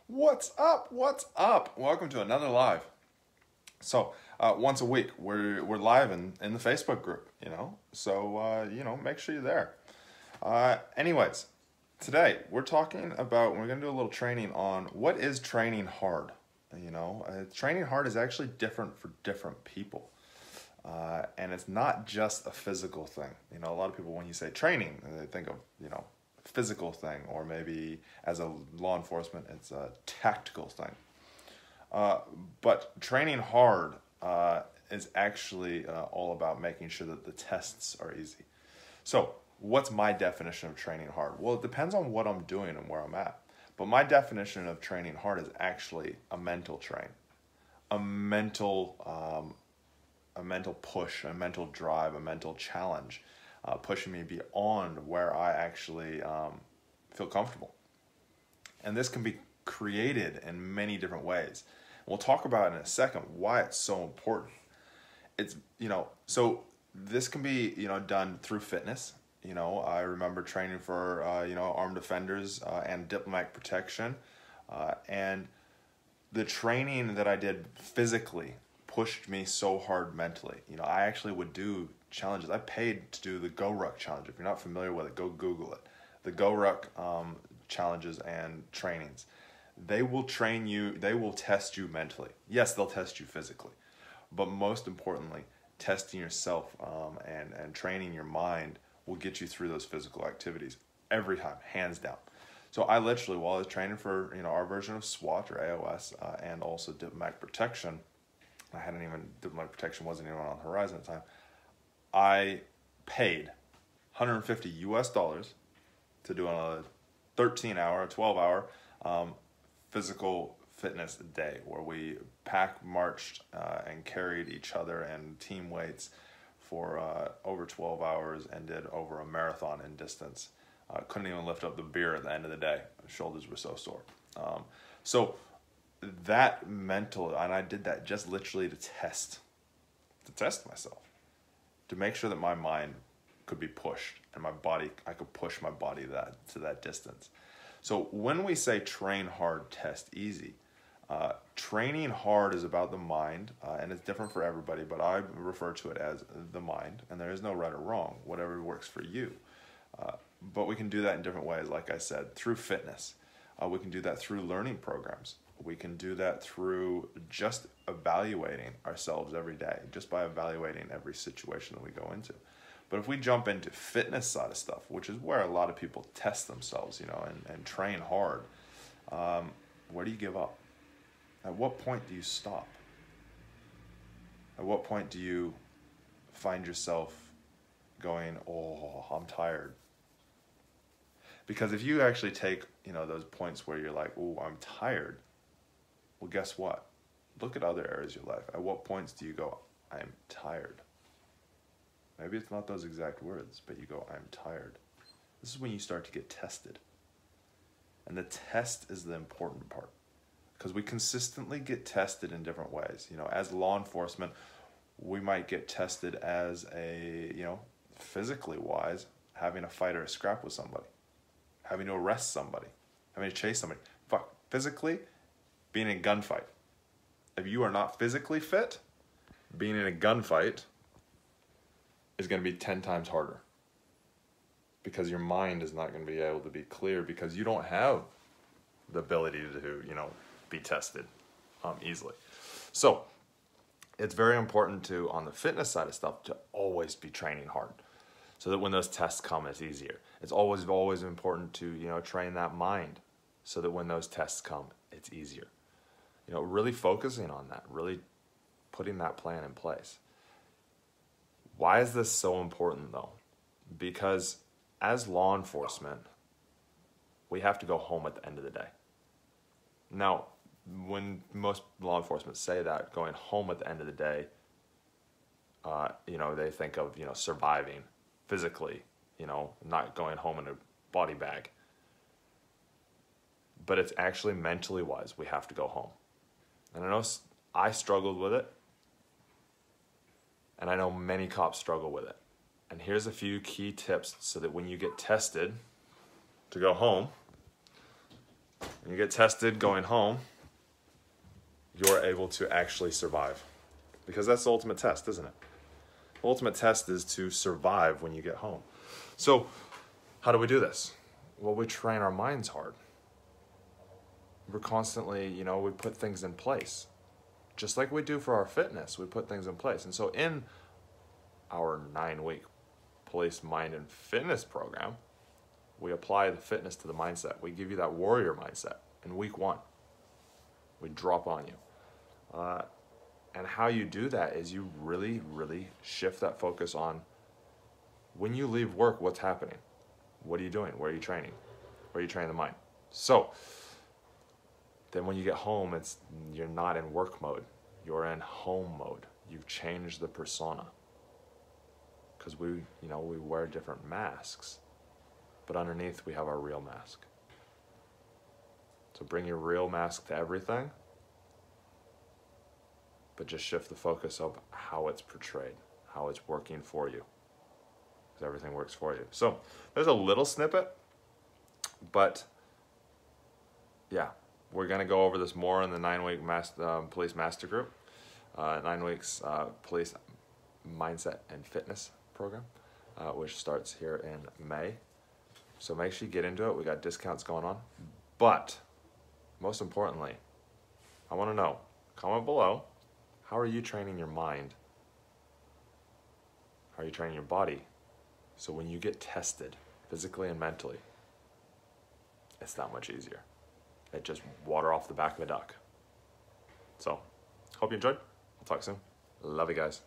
What's up? What's up? Welcome to another live. So once a week we're live in the Facebook group, So make sure you're there. Anyways, today we're gonna do a little training on what is training hard. Training hard is actually different for different people. And it's not just a physical thing. A lot of people, when you say training, they think of, physical thing, or maybe as a law enforcement, it's a tactical thing. But training hard is actually all about making sure that the tests are easy. So what's my definition of training hard? Well, it depends on what I'm doing and where I'm at. But my definition of training hard is actually a mental train, a mental push, a mental drive, a mental challenge, pushing me beyond where I actually feel comfortable. And this can be created in many different ways. We'll talk about in a second why it's so important. So this can be, done through fitness. I remember training for, armed defenders and diplomatic protection. And the training that I did physically pushed me so hard mentally. I actually would do challenges. I paid to do the Go Ruck challenge. If you're not familiar with it, go Google it. The Go Ruck challenges and trainings. They will train you, they will test you mentally. Yes, they'll test you physically. But most importantly, testing yourself and training your mind will get you through those physical activities every time, hands down. So I literally, while I was training for our version of SWAT or AOS and also diplomatic protection, diplomatic protection wasn't even on the horizon at the time, I paid $150 to do a 13-hour, 12-hour physical fitness day where we marched and carried each other and team weights for over 12 hours and did over a marathon in distance. Couldn't even lift up the beer at the end of the day. My shoulders were so sore. So that mental, and I did that just literally to test myself, to make sure that my mind could be pushed and I could push my body to that distance. So when we say train hard, test easy, training hard is about the mind, and it's different for everybody, but I refer to it as the mind, and there is no right or wrong, whatever works for you. But we can do that in different ways, like I said, through fitness. We can do that through learning programs. We can do that through just evaluating ourselves every day, just by evaluating every situation that we go into. But if we jump into fitness side of stuff, which is where a lot of people test themselves, and train hard, where do you give up? At what point do you stop? At what point do you find yourself going, oh, I'm tired? Because if you actually take, those points where you're like, oh, I'm tired, well, guess what? Look at other areas of your life. At what points do you go, I'm tired? Maybe it's not those exact words, but you go, I'm tired. This is when you start to get tested. And the test is the important part, because we consistently get tested in different ways. As law enforcement, we might get tested as physically wise, having a fight or a scrap with somebody, having to arrest somebody, having to chase somebody. Physically, being in a gunfight. If you are not physically fit, being in a gunfight is going to be 10 times harder, because your mind is not going to be able to be clear, because you don't have the ability to, be tested easily. So it's very important to, on the fitness side of stuff, to always be training hard, so that when those tests come, it's easier. It's always important to, train that mind, so that when those tests come, it's easier. Really focusing on that, really putting that plan in place. Why is this so important, though? Because as law enforcement, we have to go home at the end of the day. Now, when most law enforcement say that, going home at the end of the day, they think of, surviving physically, not going home in a body bag. But it's actually mentally wise. We have to go home. And I know I struggled with it. And I know many cops struggle with it. And here's a few key tips so that when you get tested to go home, When you get tested going home, you're able to actually survive. Because that's the ultimate test, isn't it? The ultimate test is to survive when you get home. So, how do we do this? Well, we train our minds hard. We're constantly, we put things in place. Just like we do for our fitness, we put things in place. And so in our 9-week police mind and fitness program, we apply the fitness to the mindset. We give you that warrior mindset in week 1. We drop on you. And how you do that is you really, really shift that focus on when you leave work, what's happening? What are you doing? Where are you training? Where are you training the mind? So then when you get home, you're not in work mode. You're in home mode. You've changed the persona. Because we wear different masks. But underneath, we have our real mask. So bring your real mask to everything, but just shift the focus of how it's portrayed, how it's working for you. Because everything works for you. So there's a little snippet, but yeah, we're going to go over this more in the 9-week police master group, 9 weeks police mindset and fitness program, which starts here in May. So make sure you get into it. We got discounts going on. But most importantly, I want to know, comment below, how are you training your mind? How are you training your body? So when you get tested physically and mentally, it's that much easier. It just water off the back of a duck. So, hope you enjoyed. I'll talk soon. Love you guys.